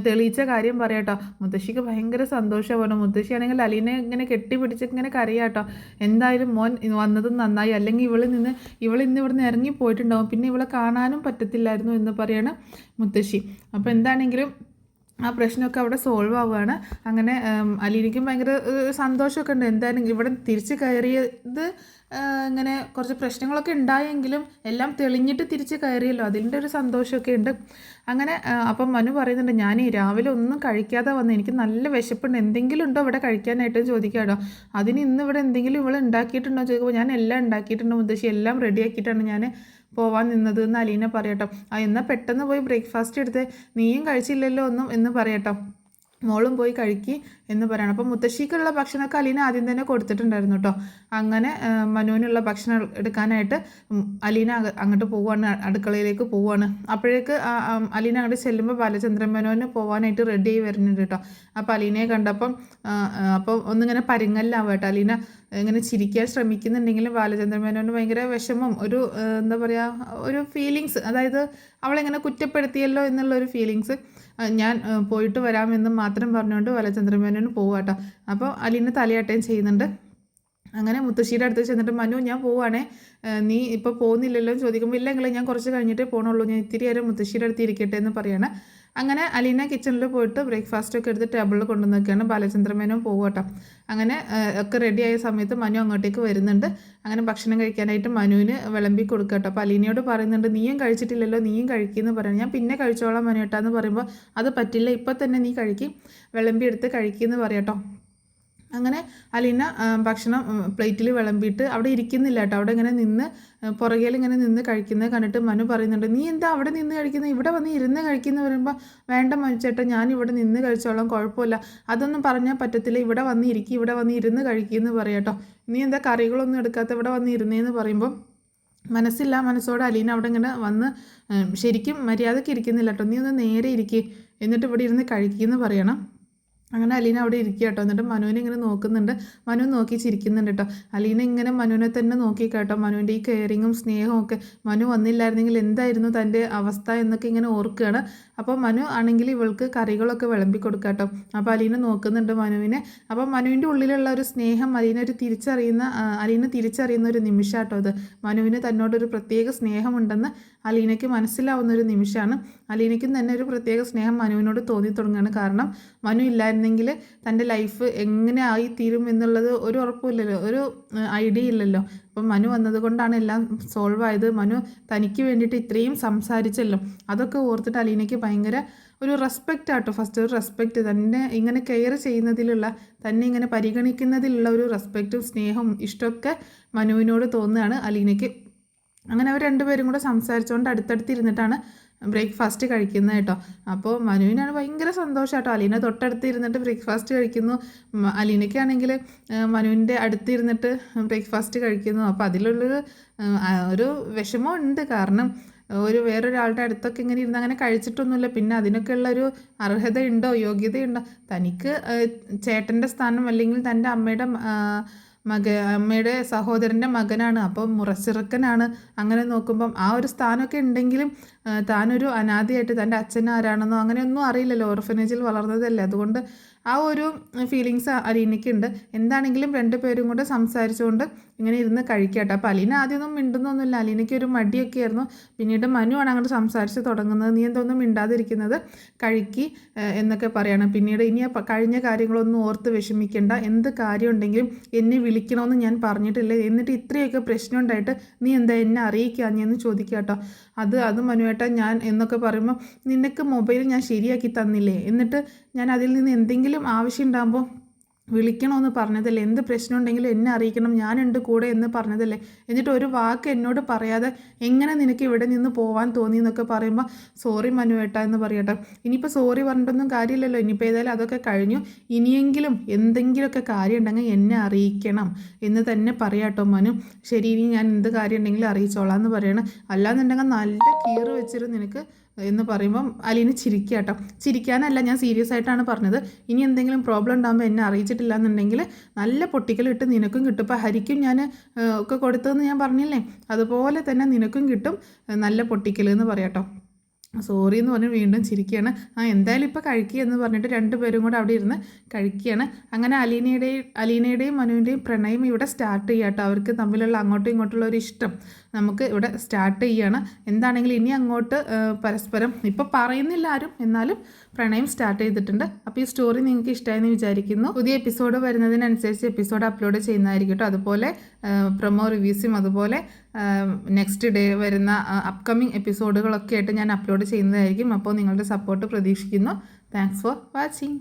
തെളിയിച്ച കാര്യം പറയാട്ടോ. മുത്തശ്ശിക്ക് ഭയങ്കര സന്തോഷമാണ്. മുത്തശ്ശിയാണെങ്കിൽ അലീനെ ഇങ്ങനെ കെട്ടിപ്പിടിച്ച് ഇങ്ങനെ കരയാട്ടോ. എന്തായാലും മോൻ വന്നതും നന്നായി, അല്ലെങ്കിൽ ഇവളിന്ന് ഇവിടുന്ന് ഇറങ്ങിപ്പോയിട്ടുണ്ടാവും, പിന്നെ ഇവളെ കാണാനും പറ്റത്തില്ലായിരുന്നു എന്ന് പറയാണ് മുത്തശ്ശി. അപ്പോൾ എന്താണെങ്കിലും ആ പ്രശ്നമൊക്കെ അവിടെ സോൾവ് ആവുകയാണ്. അങ്ങനെ അലീനയ്ക്കും ഭയങ്കര സന്തോഷമൊക്കെ ഉണ്ട്. എന്തായാലും ഇവിടെ തിരിച്ച് കയറിയത് ഇങ്ങനെ കുറച്ച് പ്രശ്നങ്ങളൊക്കെ ഉണ്ടായെങ്കിലും എല്ലാം തെളിഞ്ഞിട്ട് തിരിച്ച് കയറിയല്ലോ, അതിൻ്റെ ഒരു സന്തോഷമൊക്കെ ഉണ്ട്. അങ്ങനെ അപ്പം മനു പറയുന്നുണ്ട്, ഞാൻ രാവിലെ ഒന്നും കഴിക്കാതെ വന്ന്, എനിക്ക് നല്ല വിശപ്പുണ്ട്, എന്തെങ്കിലും ഉണ്ടോ ഇവിടെ കഴിക്കാനായിട്ട് ചോദിക്കാമല്ലോ. അതിന് ഇന്ന് ഇവിടെ എന്തെങ്കിലും ഇവിടെ ഉണ്ടാക്കിയിട്ടുണ്ടോ ചോദിക്കുമ്പോൾ ഞാൻ എല്ലാം ഉണ്ടാക്കിയിട്ടുണ്ട് മുത്തശ്ശി, എല്ലാം റെഡിയാക്കിയിട്ടാണ് ഞാൻ പോവാൻ നിന്നത് എന്ന് അലീന പറയട്ടോ. എന്നാൽ പെട്ടെന്ന് പോയി ബ്രേക്ക്ഫാസ്റ്റ് എടുത്ത്, നീയും കഴിച്ചില്ലല്ലോ ഒന്നും എന്ന് പറയട്ടോ. മോളും പോയി കഴിക്കി എന്ന് പറയണം. അപ്പം മുത്തശ്ശിക്കുള്ള ഭക്ഷണമൊക്കെ അലീന ആദ്യം തന്നെ കൊടുത്തിട്ടുണ്ടായിരുന്നു കേട്ടോ. അങ്ങനെ മനുവിനുള്ള ഭക്ഷണം എടുക്കാനായിട്ട് അലീന അങ്ങോട്ട് പോവുകയാണ്, അടുക്കളയിലേക്ക് പോവുകയാണ്. അപ്പോഴേക്ക് അലീന അങ്ങോട്ട് ചെല്ലുമ്പോൾ ബാലചന്ദ്രൻ മേനോന് പോകാനായിട്ട് റെഡി ആയി വരുന്നുണ്ട് കേട്ടോ. അപ്പോൾ അലീനയെ കണ്ടപ്പം അപ്പോൾ ഒന്നിങ്ങനെ പരിങ്ങല്ലാവും കേട്ടോ. അലീന ഇങ്ങനെ ചിരിക്കാൻ ശ്രമിക്കുന്നുണ്ടെങ്കിലും ബാലചന്ദ്രൻ മേനോന് ഭയങ്കര വിഷമം, ഒരു എന്താ പറയുക, ഒരു ഫീലിങ്സ്, അതായത് അവളെങ്ങനെ കുറ്റപ്പെടുത്തിയല്ലോ എന്നുള്ളൊരു ഫീലിങ്സ്. ഞാൻ പോയിട്ട് വരാമെന്ന് മാത്രം പറഞ്ഞുകൊണ്ട് ബാലചന്ദ്രൻ മേനോന് പോവാട്ടോ. അപ്പോൾ അലീന തലയാട്ടയും ചെയ്യുന്നുണ്ട്. അങ്ങനെ മുത്തശ്ശിയുടെ അടുത്ത് ചെന്നിട്ട്, മനു ഞാൻ പോവുകയാണേ, നീ ഇപ്പോൾ പോകുന്നില്ലല്ലോ എന്ന് ചോദിക്കുമ്പോൾ, ഇല്ലെങ്കിൽ ഞാൻ കുറച്ച് കഴിഞ്ഞിട്ടേ പോകണുള്ളൂ, ഞാൻ ഇത്തിരി നേരം മുത്തശ്ശിയുടെ അടുത്ത് ഇരിക്കട്ടെ എന്ന് പറയാണ്. അങ്ങനെ അലീന കിച്ചണിൽ പോയിട്ട് ബ്രേക്ക്ഫാസ്റ്റൊക്കെ എടുത്ത് ടേബിളിൽ കൊണ്ടുവന്നൊക്കെയാണ് ബാലചന്ദ്രമേനോൻ പോവുകട്ടോ. അങ്ങനെ ഒക്കെ റെഡിയായ സമയത്ത് മനു അങ്ങോട്ടേക്ക് വരുന്നുണ്ട്. അങ്ങനെ ഭക്ഷണം കഴിക്കാനായിട്ട് മനുവിന് വിളമ്പി കൊടുക്കട്ടോ. അപ്പോൾ അലീനയോട് പറയുന്നുണ്ട്, നീയും കഴിച്ചിട്ടില്ലല്ലോ, നീയും കഴിക്കുമെന്ന് പറയണം. ഞാൻ പിന്നെ കഴിച്ചോളാം മനു കേട്ടാന്ന് പറയുമ്പോൾ, അത് പറ്റില്ല, ഇപ്പോൾ തന്നെ നീ കഴിക്കും, വിളമ്പി എടുത്ത് കഴിക്കുമെന്ന് പറയട്ടോ. അങ്ങനെ അലീന ഭക്ഷണം പ്ലേറ്റിൽ വിളമ്പിയിട്ട് അവിടെ ഇരിക്കുന്നില്ല കേട്ടോ. അവിടെ ഇങ്ങനെ നിന്ന് പുറകിൽ ഇങ്ങനെ നിന്ന് കഴിക്കുന്നത് കണ്ടിട്ട് മനു പറയുന്നുണ്ട്, നീ എന്താ അവിടെ നിന്ന് കഴിക്കുന്നത്, ഇവിടെ വന്ന് ഇരുന്ന് കഴിക്കുന്നു പറയുമ്പോൾ, വേണ്ട മനു ചേട്ടാ, ഞാൻ ഇവിടെ നിന്ന് കഴിച്ചോളാം, കുഴപ്പമില്ല, അതൊന്നും പറഞ്ഞാൽ പറ്റത്തില്ല, ഇവിടെ വന്ന് ഇരിക്കും, ഇവിടെ വന്ന് ഇരുന്ന് കഴിക്കുമെന്ന് പറയാട്ടോ. നീ എന്താ കറികളൊന്നും എടുക്കാത്ത ഇവിടെ വന്ന് ഇരുന്നേന്ന് പറയുമ്പോൾ, മനസ്സോടെ അലീന അവിടെ ഇങ്ങനെ വന്ന് ശരിക്കും മര്യാദയ്ക്ക് ഇരിക്കുന്നില്ല കേട്ടോ. നീ ഒന്ന് നേരെ ഇരിക്കുക, എന്നിട്ട് ഇവിടെ ഇരുന്ന് കഴിക്കുമെന്ന് പറയണം. അങ്ങനെ അലീന അവിടെ ഇരിക്കുക കേട്ടോ. എന്നിട്ട് മനുവിനെ ഇങ്ങനെ നോക്കുന്നുണ്ട്, മനു നോക്കി ചിരിക്കുന്നുണ്ട് കേട്ടോ. അലീന ഇങ്ങനെ മനുവിനെ തന്നെ നോക്കി കേട്ടോ. മനുവിൻ്റെ ഈ കെയറിങ്ങും സ്നേഹവും ഒക്കെ, മനു വന്നില്ലായിരുന്നെങ്കിൽ എന്തായിരുന്നു തൻ്റെ അവസ്ഥ എന്നൊക്കെ ഇങ്ങനെ ഓർക്കുകയാണ്. അപ്പോൾ മനു ആണെങ്കിൽ ഇവൾക്ക് കറികളൊക്കെ വിളമ്പി കൊടുക്കുക കേട്ടോ. അപ്പോൾ അലീന നോക്കുന്നുണ്ട് മനുവിനെ. അപ്പോൾ മനുവിൻ്റെ ഉള്ളിലുള്ള ഒരു സ്നേഹം അലീന തിരിച്ചറിയുന്ന ഒരു നിമിഷം കേട്ടോ അത്. മനുവിന് തന്നോടൊരു പ്രത്യേക സ്നേഹമുണ്ടെന്ന് അലീനയ്ക്ക് മനസ്സിലാവുന്ന ഒരു നിമിഷമാണ്. അലീനയ്ക്കും തന്നെ ഒരു പ്രത്യേക സ്നേഹം മനുവിനോട് തോന്നി തുടങ്ങുകയാണ്. കാരണം മനു ഇല്ലായിരുന്നെങ്കിൽ തൻ്റെ ലൈഫ് എങ്ങനെ ആയിത്തീരും എന്നുള്ളത് ഒരു ഉറപ്പില്ലല്ലോ, ഒരു ഐഡിയ ഇല്ലല്ലോ. അപ്പം മനു വന്നതുകൊണ്ടാണ് എല്ലാം സോൾവ് ആയത്. മനു തനിക്ക് വേണ്ടിയിട്ട് ഇത്രയും സംസാരിച്ചല്ലോ, അതൊക്കെ ഓർത്തിട്ട് അലീനയ്ക്ക് ഭയങ്കര ഒരു റെസ്പെക്റ്റ് ആട്ടോ. ഫസ്റ്റ് ഒരു റെസ്പെക്റ്റ്, തന്നെ ഇങ്ങനെ കെയർ ചെയ്യുന്നതിലുള്ള, തന്നെ ഇങ്ങനെ പരിഗണിക്കുന്നതിലുള്ള ഒരു റെസ്പെക്റ്റും സ്നേഹവും ഇഷ്ടമൊക്കെ മനുവിനോട് തോന്നുകയാണ് അലീനയ്ക്ക്. അങ്ങനെ അവർ രണ്ടുപേരും കൂടെ സംസാരിച്ചുകൊണ്ട് അടുത്തടുത്തിരുന്നിട്ടാണ് ബ്രേക്ക്ഫാസ്റ്റ് കഴിക്കുന്നത് കേട്ടോ. അപ്പോൾ മനുവിനാണ് ഭയങ്കര സന്തോഷം കേട്ടോ. അലീന തൊട്ടടുത്ത് ഇരുന്നിട്ട് ബ്രേക്ക്ഫാസ്റ്റ് കഴിക്കുന്നു, അലീനയ്ക്കാണെങ്കിൽ മനുവിൻ്റെ അടുത്തിരുന്നിട്ട് ബ്രേക്ക്ഫാസ്റ്റ് കഴിക്കുന്നു. അപ്പോൾ ഒരു വിഷമം ഉണ്ട്. കാരണം വേറൊരാളുടെ അടുത്തൊക്കെ ഇങ്ങനെ ഇരുന്ന് അങ്ങനെ കഴിച്ചിട്ടൊന്നുമില്ല. പിന്നെ അതിനൊക്കെയുള്ളൊരു അർഹതയുണ്ടോ, യോഗ്യതയുണ്ടോ? തനിക്ക് ചേട്ടൻ്റെ സ്ഥാനം, അല്ലെങ്കിൽ തൻ്റെ അമ്മയുടെ സഹോദരൻ്റെ മകനാണ്, അപ്പോൾ മുറച്ചിറക്കനാണ്. അങ്ങനെ നോക്കുമ്പം ആ ഒരു സ്ഥാനമൊക്കെ ഉണ്ടെങ്കിലും താനൊരു അനാഥയായിട്ട് തൻ്റെ അച്ഛൻ ആരാണെന്നോ അങ്ങനെയൊന്നും അറിയില്ലല്ലോ, ഓർഫനേജിൽ വളർന്നതല്ലേ. അതുകൊണ്ട് ആ ഒരു ഫീലിങ്സ് അലീനയ്ക്കുണ്ട്. എന്താണെങ്കിലും രണ്ടുപേരും കൂടെ സംസാരിച്ചുകൊണ്ട് ഇങ്ങനെ ഇരുന്ന് കഴിക്കട്ടെ. അപ്പോൾ അലീന ആദ്യമൊന്നും മിണ്ടുന്നൊന്നുമില്ല, അലീനയ്ക്ക് ഒരു മടിയൊക്കെ ആയിരുന്നു. പിന്നീട് മനുവാണ് അങ്ങോട്ട് സംസാരിച്ച് തുടങ്ങുന്നത്, നീ എന്തൊന്നും മിണ്ടാതിരിക്കുന്നത്, കഴിക്കി എന്നൊക്കെ പറയണം. പിന്നീട് ഇനി കഴിഞ്ഞ കാര്യങ്ങളൊന്നും ഓർത്ത് വിഷമിക്കേണ്ട, എന്ത് കാര്യം ഉണ്ടെങ്കിലും എന്നെ വിളിക്കണമെന്ന് ഞാൻ പറഞ്ഞിട്ടില്ലേ, എന്നിട്ട് ഇത്രയൊക്കെ പ്രശ്നം ഉണ്ടായിട്ട് നീ എന്താ എന്നെ അറിയിക്കാഞ്ഞെന്ന് ചോദിക്കുക കേട്ടോ. അത് മനുവേട്ടാ, ഞാൻ എന്നൊക്കെ പറയുമ്പോൾ, നിനക്ക് മൊബൈൽ ഞാൻ ശരിയാക്കി തന്നില്ലേ, എന്നിട്ട് ഞാൻ അതിൽ നിന്ന് എന്തെങ്കിലും ആവശ്യം ഉണ്ടാകുമ്പോൾ വിളിക്കണമെന്ന് പറഞ്ഞതല്ലേ, എന്ത് പ്രശ്നം ഉണ്ടെങ്കിലും എന്നെ അറിയിക്കണം, ഞാനുണ്ട് കൂടെ എന്ന് പറഞ്ഞതല്ലേ, എന്നിട്ട് ഒരു വാക്ക് എന്നോട് പറയാതെ എങ്ങനെ നിനക്ക് ഇവിടെ നിന്ന് പോകാൻ തോന്നി എന്നൊക്കെ പറയുമ്പോൾ, സോറി മനുവേട്ടാ എന്ന് പറയട്ടെ. ഇനിയിപ്പോൾ സോറി പറഞ്ഞിട്ടൊന്നും കാര്യമില്ലല്ലോ, ഇനിയിപ്പോൾ ഏതായാലും അതൊക്കെ കഴിഞ്ഞു, ഇനിയെങ്കിലും എന്തെങ്കിലുമൊക്കെ കാര്യം ഉണ്ടെങ്കിൽ എന്നെ അറിയിക്കണം എന്ന് തന്നെ പറയാട്ടോ മനു. ശരി, ഇനി ഞാൻ എന്ത് കാര്യം ഉണ്ടെങ്കിലും അറിയിച്ചോളാം എന്ന് പറയണം. അല്ലാന്നുണ്ടെങ്കിൽ നല്ല കീറ് വെച്ചിരുന്നു നിനക്ക് എന്ന് പറയുമ്പം അലീന ചിരിക്കുക കേട്ടോ. ചിരിക്കാനല്ല, ഞാൻ സീരിയസ് ആയിട്ടാണ് പറഞ്ഞത്. ഇനി എന്തെങ്കിലും പ്രോബ്ലം ഉണ്ടാകുമ്പോൾ എന്നെ അറിയിച്ചിട്ടില്ല എന്നുണ്ടെങ്കിൽ നല്ല പൊട്ടിക്കലിട്ട് നിനക്കും കിട്ടും. ഇപ്പോൾ ഹരിക്കും ഞാൻ ഒക്കെ കൊടുത്തതെന്ന് ഞാൻ പറഞ്ഞില്ലേ, അതുപോലെ തന്നെ നിനക്കും കിട്ടും നല്ല പൊട്ടിക്കൽ എന്ന് പറയാട്ടോ. സോറി എന്ന് പറഞ്ഞ് വീണ്ടും ചിരിക്കുകയാണ്. എന്തായാലും ഇപ്പോൾ കഴിക്കുക എന്ന് പറഞ്ഞിട്ട് രണ്ടുപേരും കൂടെ അവിടെ ഇരുന്ന് കഴിക്കുകയാണ്. അങ്ങനെ അലീനയുടെയും മനുവിൻ്റെയും പ്രണയം ഇവിടെ സ്റ്റാർട്ട് ചെയ്യാട്ടോ. അവർക്ക് തമ്മിലുള്ള അങ്ങോട്ടും ഇങ്ങോട്ടുള്ള ഒരു ഇഷ്ടം നമുക്ക് ഇവിടെ സ്റ്റാർട്ട് ചെയ്യുകയാണ്. എന്താണെങ്കിലും ഇനി അങ്ങോട്ട് പരസ്പരം ഇപ്പോൾ പറയുന്നില്ല ആരും, എന്നാലും പ്രണയം സ്റ്റാർട്ട് ചെയ്തിട്ടുണ്ട്. അപ്പോൾ ഈ സ്റ്റോറി നിങ്ങൾക്ക് ഇഷ്ടമായെന്ന് വിചാരിക്കുന്നു. പുതിയ എപ്പിസോഡ് വരുന്നതിനനുസരിച്ച് എപ്പിസോഡ് അപ്ലോഡ് ചെയ്യുന്നതായിരിക്കും കേട്ടോ. അതുപോലെ പ്രൊമോ റിവ്യൂസും അതുപോലെ നെക്സ്റ്റ് ഡേ വരുന്ന അപ്കമിങ് എപ്പിസോഡുകളൊക്കെ ആയിട്ട് ഞാൻ അപ്ലോഡ് ചെയ്യുന്നതായിരിക്കും. അപ്പോൾ നിങ്ങളുടെ സപ്പോർട്ട് പ്രതീക്ഷിക്കുന്നു. Thanks for watching.